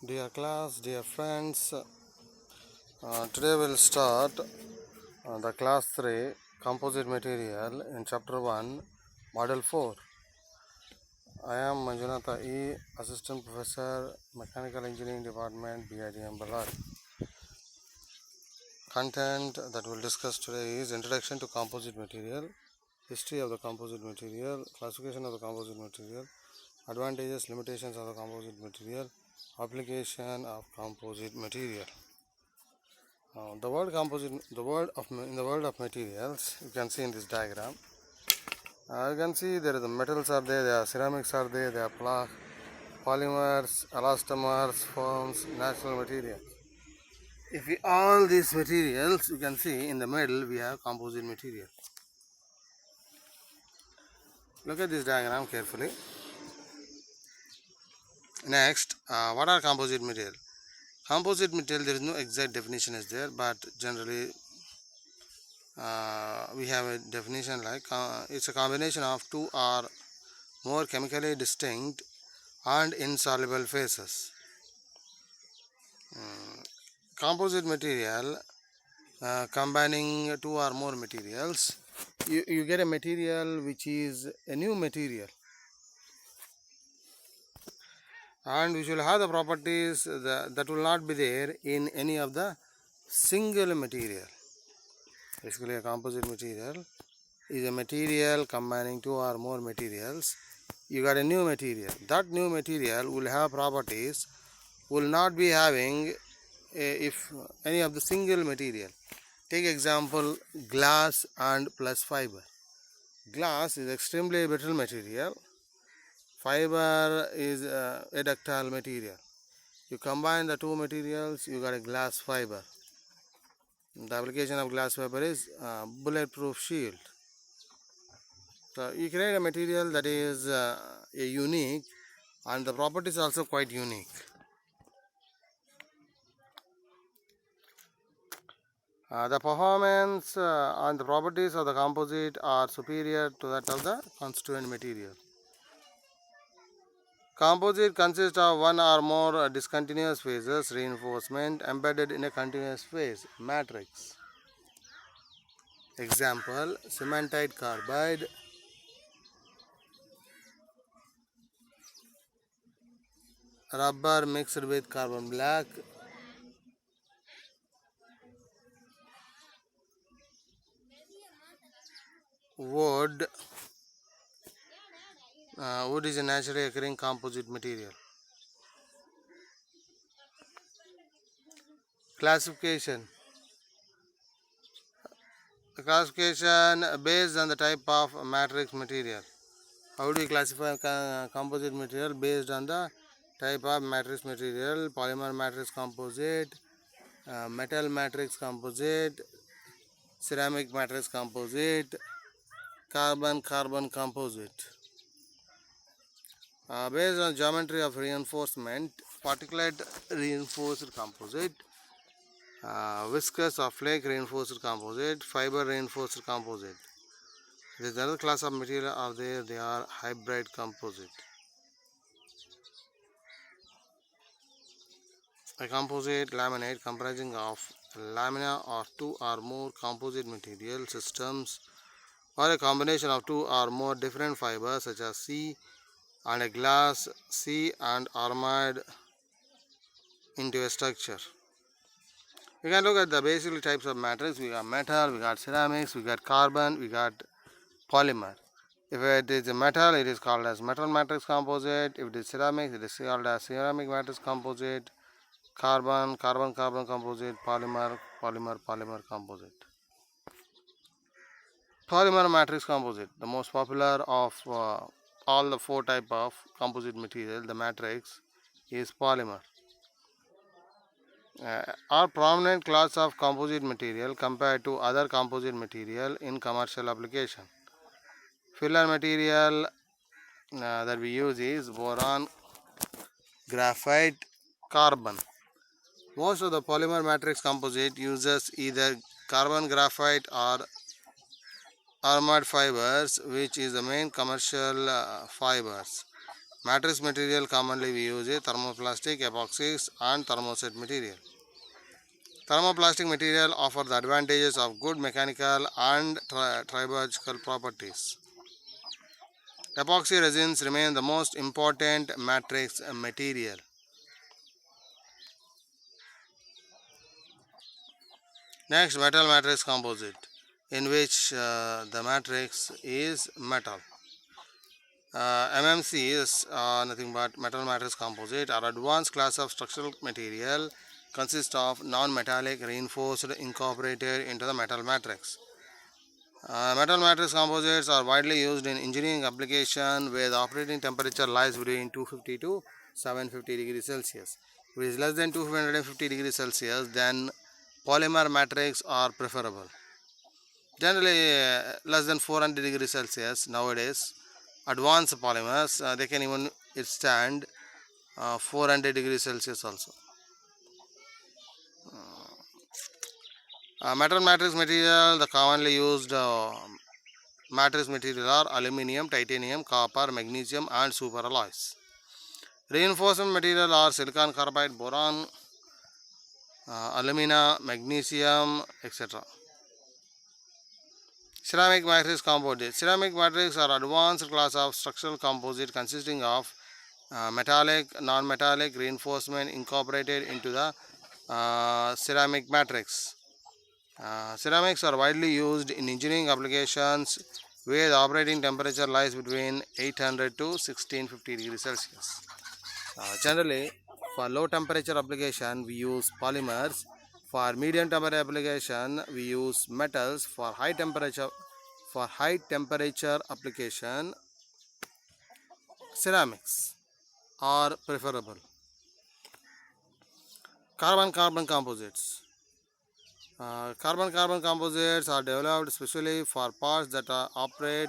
Dear class, dear friends, today we'll start the class 3 composite material in chapter 1, model 4. I am Manjunatha E, Assistant Professor, Mechanical Engineering Department, BIDM Ballari. Content that we'll discuss today is Introduction to Composite Material, History of the Composite Material, Classification of the Composite Material, Advantages, Limitations of the Composite Material, Application of Composite Material. In the world of materials, you can see in this diagram. You can see there are the metals are there are ceramics are there are polymers, elastomers, foams, natural materials. If we all these materials, you can see in the middle we have composite material. Look at this diagram carefully. Next, what are composite material? Composite material, there is no exact definition is there, but generally we have a definition like it's a combination of two or more chemically distinct and insoluble phases. Composite material combining two or more materials, you get a material which is a new material, and which will have the properties that will not be there in any of the single material. Basically, a composite material is a material combining two or more materials. You got a new material. That new material will have properties will not be having if any of the single material. Take example, glass and plus fiber. Glass is extremely brittle material. Fiber is a ductile material. You combine the two materials, you got a glass fiber. The application of glass fiber is bulletproof shield. So you create a material that is unique, and the properties are also quite unique. The performance and the properties of the composite are superior to that of the constituent material. Composite consists of one or more discontinuous phases, reinforcement embedded in a continuous phase, matrix. Example, cementite carbide, rubber mixed with carbon black, wood. Wood is a naturally occurring composite material. Classification. The classification based on the type of matrix material. How do you classify composite material? Based on the type of matrix material: polymer matrix composite, metal matrix composite, ceramic matrix composite, carbon composite. Based on geometry of reinforcement, particulate reinforced composite, viscous or flake reinforced composite, fiber reinforced composite. There is another class of material are there, they are hybrid composite. A composite laminate comprising of lamina of two or more composite material systems, or a combination of two or more different fibers such as C and a glass, C and armide into a structure. We can look at the basic types of matrix. We got metal, we got ceramics, we got carbon, we got polymer. If it is a metal, it is called as metal matrix composite. If it is ceramics, it is called as ceramic matrix composite. Carbon composite, polymer composite. Polymer matrix composite, the most popular of all the four type of composite material, the matrix is polymer. Are prominent class of composite material compared to other composite material in commercial application. Filler material that we use is boron, graphite, carbon. Most of the polymer matrix composite uses either carbon graphite or armored fibers, which is the main commercial fibers. Matrix material commonly we use is thermoplastic, epoxies and thermoset material. Thermoplastic material offer the advantages of good mechanical and tribological properties. Epoxy resins remain the most important matrix material. Next, metal matrix composite, in which the matrix is metal. MMC is nothing but metal matrix composite are advanced class of structural material consist of non-metallic reinforced incorporated into the metal matrix. Metal matrix composites are widely used in engineering application where the operating temperature lies between 250 to 750 degrees Celsius. If it is less than 250 degrees Celsius, then polymer matrix are preferable. Generally, less than 400 degrees Celsius nowadays, advanced polymers they can even withstand 400 degrees Celsius also. Metal matrix material, the commonly used matrix material are aluminium, titanium, copper, magnesium and superalloys. Reinforcement material are silicon carbide, boron, alumina, magnesium, etc. Ceramic matrix composite. Ceramic matrix are advanced class of structural composite consisting of metallic, non-metallic reinforcement incorporated into the ceramic matrix. Ceramics are widely used in engineering applications where the operating temperature lies between 800 to 1650 degrees Celsius. Generally, for low temperature application, we use polymers. For medium temperature application, we use metals. For high temperature application, ceramics are preferable. Carbon-carbon composites. Carbon-carbon composites are developed especially for parts that operate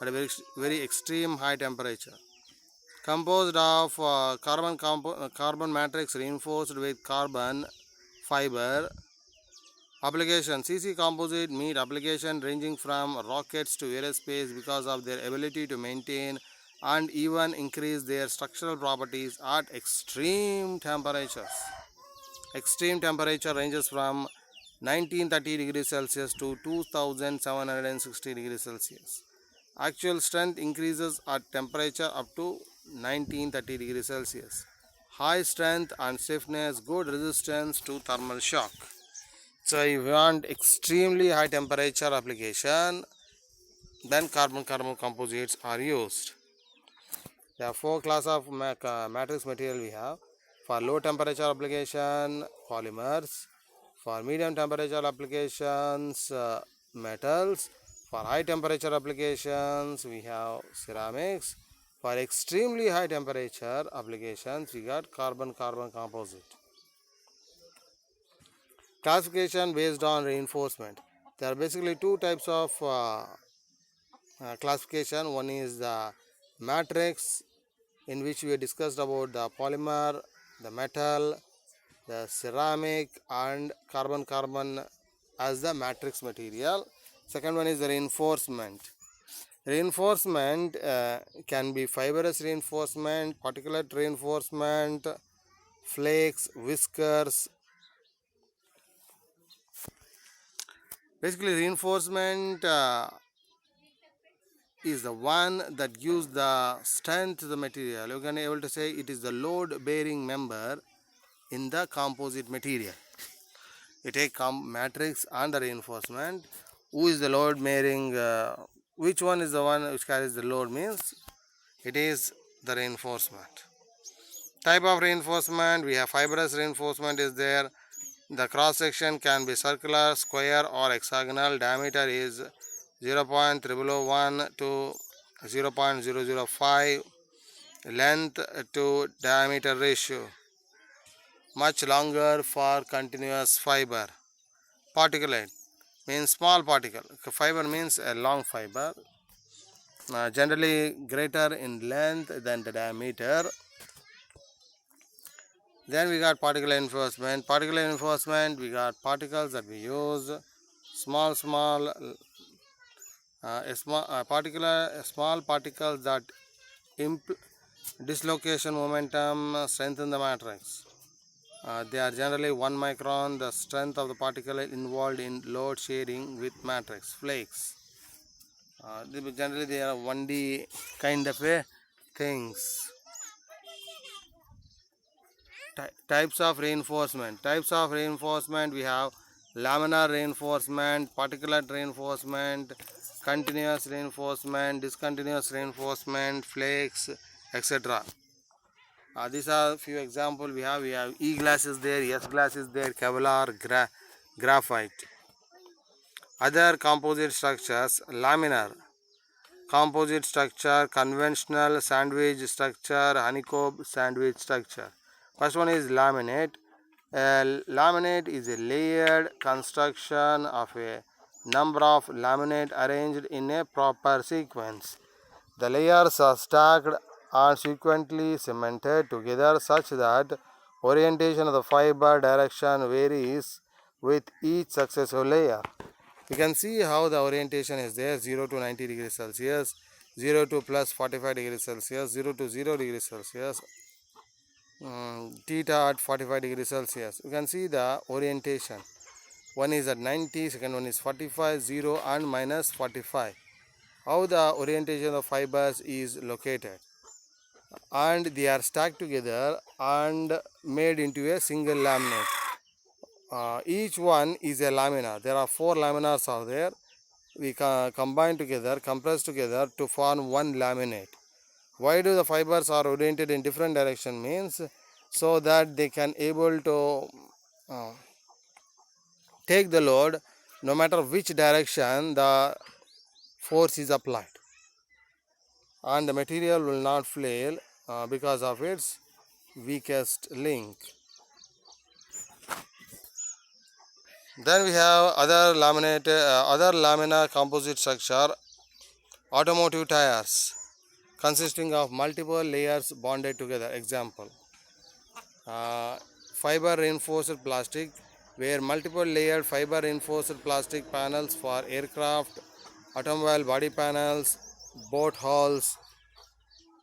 at a very extreme high temperature. Composed of carbon matrix reinforced with carbon fiber. Application. CC composite meet application ranging from rockets to aerospace because of their ability to maintain and even increase their structural properties at extreme temperatures. Extreme temperature ranges from 1930 degrees Celsius to 2760 degrees Celsius. Actual strength increases at temperature up to 1930 degrees Celsius. High strength and stiffness, good resistance to thermal shock. So if you want extremely high temperature application, then carbon-carbon composites are used. There are four classes of matrix material we have. For low temperature application, polymers. For medium temperature applications, metals. For high temperature applications, we have ceramics. For extremely high temperature applications, we got carbon-carbon composite. Classification based on reinforcement. There are basically two types of classification. One is the matrix, in which we discussed about the polymer, the metal, the ceramic and carbon-carbon as the matrix material. Second one is the reinforcement. Reinforcement can be fibrous reinforcement, particulate reinforcement, flakes, whiskers. Basically, reinforcement is the one that gives the strength to the material. You can be able to say it is the load-bearing member in the composite material. You take matrix and the reinforcement. Who is the load bearing? Which one is the one which carries the load means it is the reinforcement. Type of reinforcement, we have fibrous reinforcement is there. The cross section can be circular, square or hexagonal. Diameter is 0.001 to 0.005. Length to diameter ratio. Much longer for continuous fiber. Particulate means small particle. Fiber means a long fiber. Generally greater in length than the diameter. Then we got particle reinforcement. Particle reinforcement, we got particles that we use. Small particles that Dislocation momentum strengthen the matrix. They are generally 1 micron, the strength of the particle involved in load sharing with matrix flakes. Generally they are 1D kind of a things. Types of reinforcement. Types of reinforcement, we have laminar reinforcement, particulate reinforcement, continuous reinforcement, discontinuous reinforcement, flakes, etc. These are few examples we have. We have E glass is there, S glass is there, Kevlar, graphite. Other composite structures: laminar composite structure, conventional sandwich structure, honeycomb sandwich structure. First one is laminate. Laminate is a layered construction of a number of laminate arranged in a proper sequence. The layers are stacked and sequentially cemented together such that orientation of the fiber direction varies with each successive layer. You can see how the orientation is there: 0 to 90 degrees Celsius, 0 to plus 45 degrees Celsius, 0 to 0 degrees Celsius, theta at 45 degrees Celsius. You can see the orientation. One is at 90, second one is 45, 0 and minus 45. How the orientation of fibers is located, and they are stacked together and made into a single laminate. Each one is a lamina. There are 4 laminars are there. We combine together, compress together to form one laminate. Why do the fibers are oriented in different direction? Means so that they can able to take the load no matter which direction the force is applied, and the material will not flail because of its weakest link. Then we have other lamina composite structure, automotive tires, consisting of multiple layers bonded together. Example, fiber reinforced plastic, where multiple layered fiber reinforced plastic panels for aircraft, automobile body panels, boat hulls,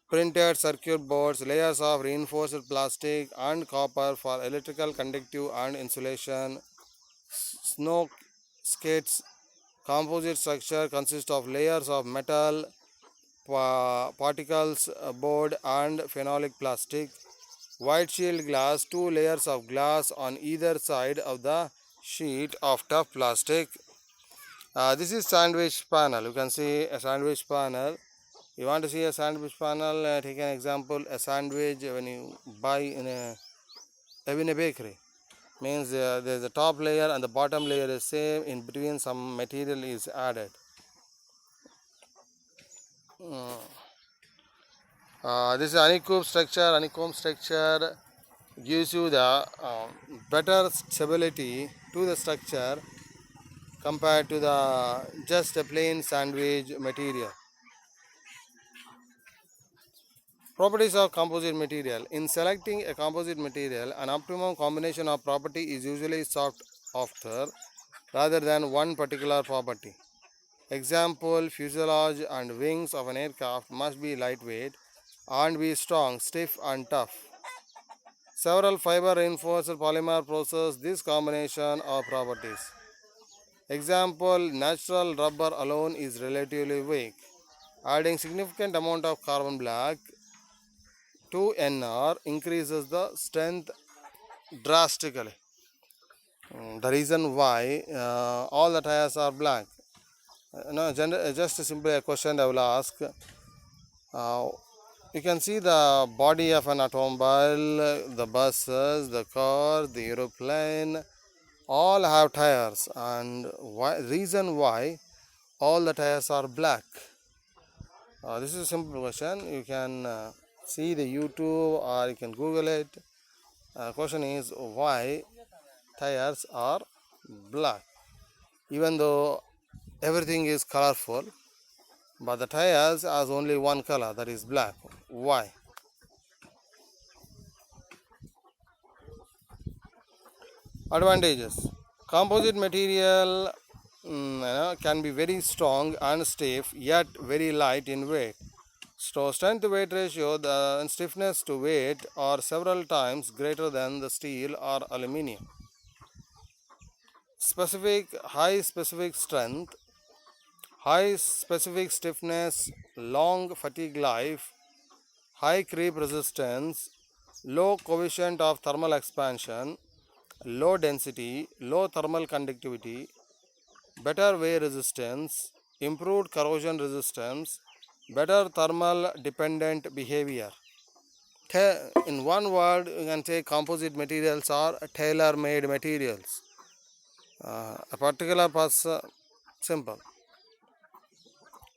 printed circuit boards, layers of reinforced plastic and copper for electrical conductive and insulation. Snow skates composite structure consists of layers of metal, particles, board and phenolic plastic. White shield glass, 2 layers of glass on either side of the sheet of tough plastic. This is sandwich panel. You can see a sandwich panel. You want to see a sandwich panel, take an example, a sandwich when you buy in a bakery. Means there is a top layer and the bottom layer is same, in between some material is added. This is honeycomb structure. Honeycomb structure gives you the better stability to the structure compared to the just a plain sandwich material. Properties of composite material. In selecting a composite material, an optimum combination of property is usually sought after rather than one particular property. Example, fuselage and wings of an aircraft must be lightweight and be strong, stiff and tough. Several fiber reinforced polymer possess this combination of properties. Example, natural rubber alone is relatively weak. Adding significant amount of carbon black to NR increases the strength drastically. The reason why all the tires are black. No, just simply a question I will ask. You can see the body of an automobile, the buses, the car, the aeroplane, all have tires, and reason why all the tires are black. This is a simple question. You can see the YouTube or you can Google it. Question is why tires are black, even though everything is colorful, but the tires has only one color, that is black. Why? Advantages. Composite material can be very strong and stiff, yet very light in weight. So strength to weight ratio, the stiffness to weight are several times greater than the steel or aluminium. High specific strength, high specific stiffness, long fatigue life, high creep resistance, low coefficient of thermal expansion, low density, low thermal conductivity, better wear resistance, improved corrosion resistance, better thermal dependent behavior. In one word, you can say composite materials are tailor-made materials. A particular simple.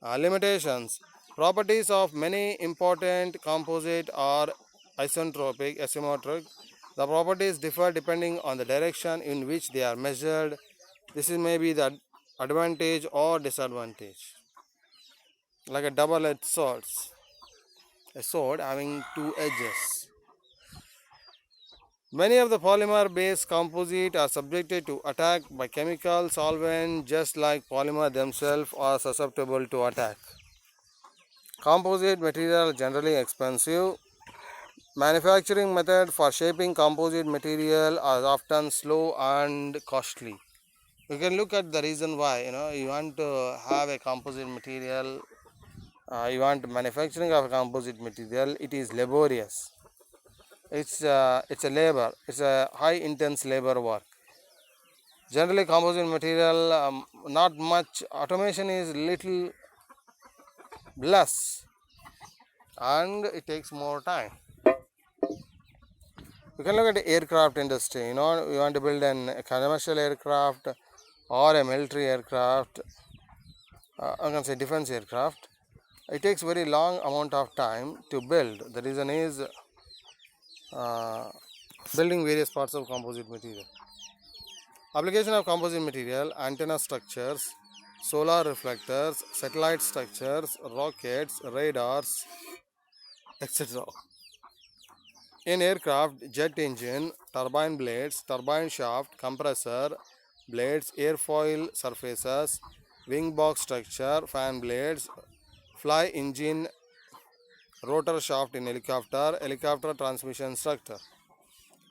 Limitations. Properties of many important composite are isentropic, asymmetric. The properties differ depending on the direction in which they are measured. This is maybe the advantage or disadvantage. Like a double-edged sword. A sword having two edges. Many of the polymer-based composites are subjected to attack by chemical solvents just like polymer themselves are susceptible to attack. Composite material generally expensive. Manufacturing method for shaping composite material are often slow and costly. You can look at the reason why you want to have a composite material. You want manufacturing of a composite material. It is laborious. It's a labor. It's a high intense labor work. Generally, composite material not much automation is little less, and it takes more time. You can look at the aircraft industry. You want to build a commercial aircraft or a military aircraft. I can say defense aircraft. It takes very long amount of time to build. The reason is building various parts of composite material. Application of composite material: antenna structures, solar reflectors, satellite structures, rockets, radars, etc. In aircraft: jet engine, turbine blades, turbine shaft, compressor blades, airfoil surfaces, wing box structure, fan blades, fly engine, rotor shaft in helicopter, helicopter transmission structure.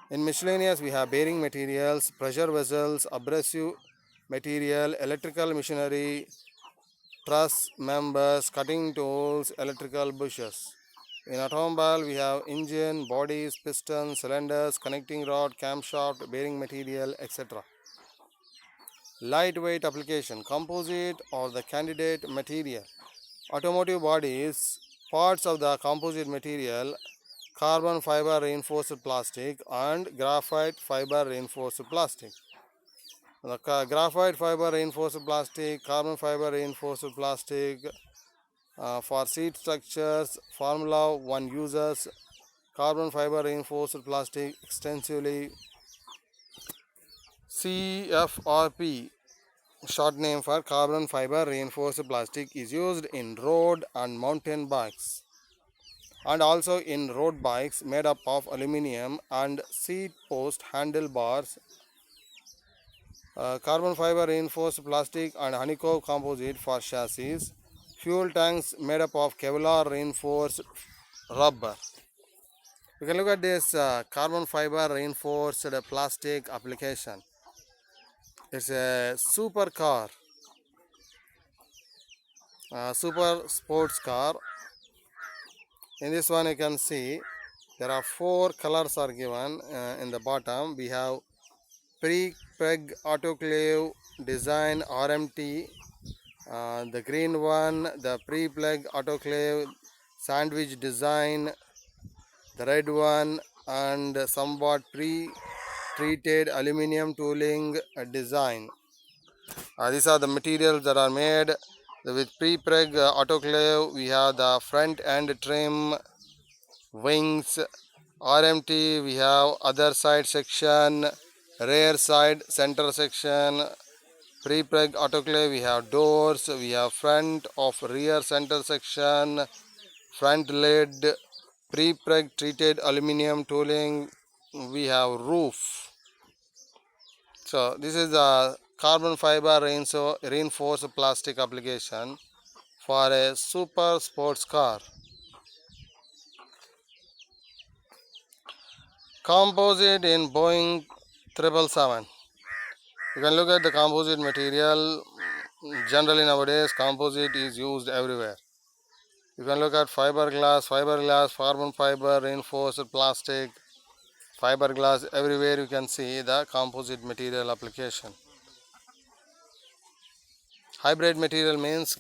In miscellaneous, we have bearing materials, pressure vessels, abrasive material, electrical machinery, truss members, cutting tools, electrical bushes. In automobile, we have engine, bodies, pistons, cylinders, connecting rod, camshaft, bearing material, etc. Lightweight application: composite or the candidate material. Automotive bodies, parts of the composite material: carbon fiber reinforced plastic and graphite fiber reinforced plastic. The graphite fiber reinforced plastic, carbon fiber reinforced plastic for seat structures. Formula 1 uses carbon fiber reinforced plastic extensively. CFRP, short name for carbon fiber reinforced plastic, is used in road and mountain bikes, and also in road bikes made up of aluminum and seat post handlebars. Carbon fiber reinforced plastic and honeycomb composite for chassis. Fuel tanks made up of Kevlar reinforced rubber. You can look at this carbon fiber reinforced plastic application. It's a super car, super sports car. In this one you can see there are 4 colors are given. In the bottom we have pre-preg autoclave design RMT, the green one the pre-preg autoclave sandwich design, the red one and somewhat pre-treated aluminum tooling design. These are the materials that are made with pre-preg autoclave. We have the front end trim, wings, RMT, we have other side section, rear side, center section. Pre-preg autoclave, we have doors, we have front of rear center section, front lid. Pre-preg treated aluminum tooling, we have roof. So this is the carbon fiber reinforced plastic application for a super sports car. Composite in Boeing 777. You can look at the composite material. Generally nowadays, composite is used everywhere. You can look at fiberglass, carbon fiber, reinforced plastic, fiberglass. Everywhere you can see the composite material application. Hybrid material means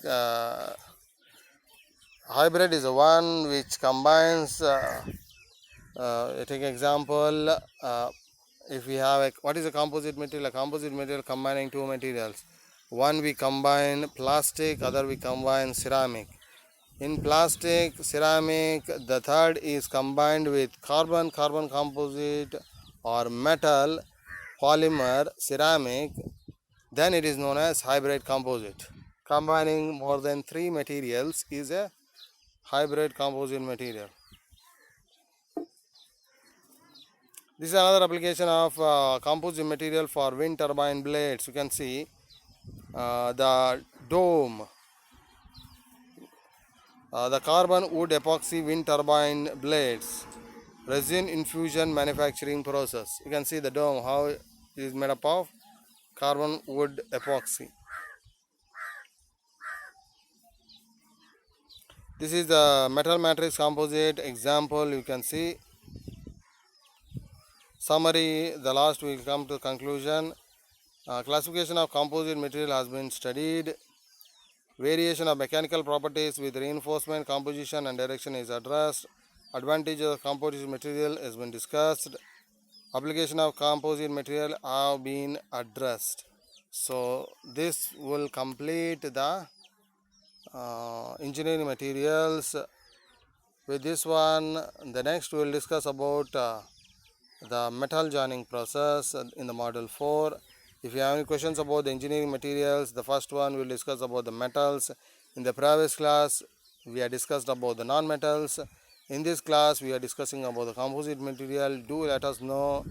hybrid is the one which combines. Take example. If we have what is a composite material? A composite material combining two materials. One we combine plastic, other we combine ceramic. In plastic, ceramic, the third is combined with carbon composite, or metal, polymer, ceramic. Then it is known as hybrid composite. Combining more than three materials is a hybrid composite material. This is another application of composite material for wind turbine blades. You can see the dome, the carbon wood epoxy wind turbine blades, resin infusion manufacturing process. You can see the dome, how it is made up of carbon wood epoxy. This is the metal matrix composite example. You can see summary. The last we will come to conclusion. Classification of composite material has been studied. Variation of mechanical properties with reinforcement, composition and direction is addressed. Advantages of composite material has been discussed. Application of composite material have been addressed. So this will complete the engineering materials. With this one, the next we will discuss about the metal joining process in the module 4. If you have any questions about the engineering materials, the first one we will discuss about the metals. In the previous class, we have discussed about the non-metals. In this class, we are discussing about the composite material. Do let us know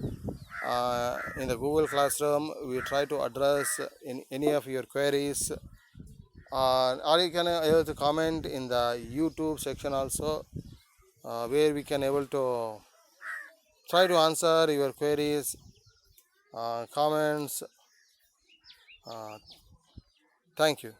in the Google Classroom. We try to address in any of your queries. Or you can able to comment in the YouTube section also, where we can able to try to answer your queries, comments. Thank you.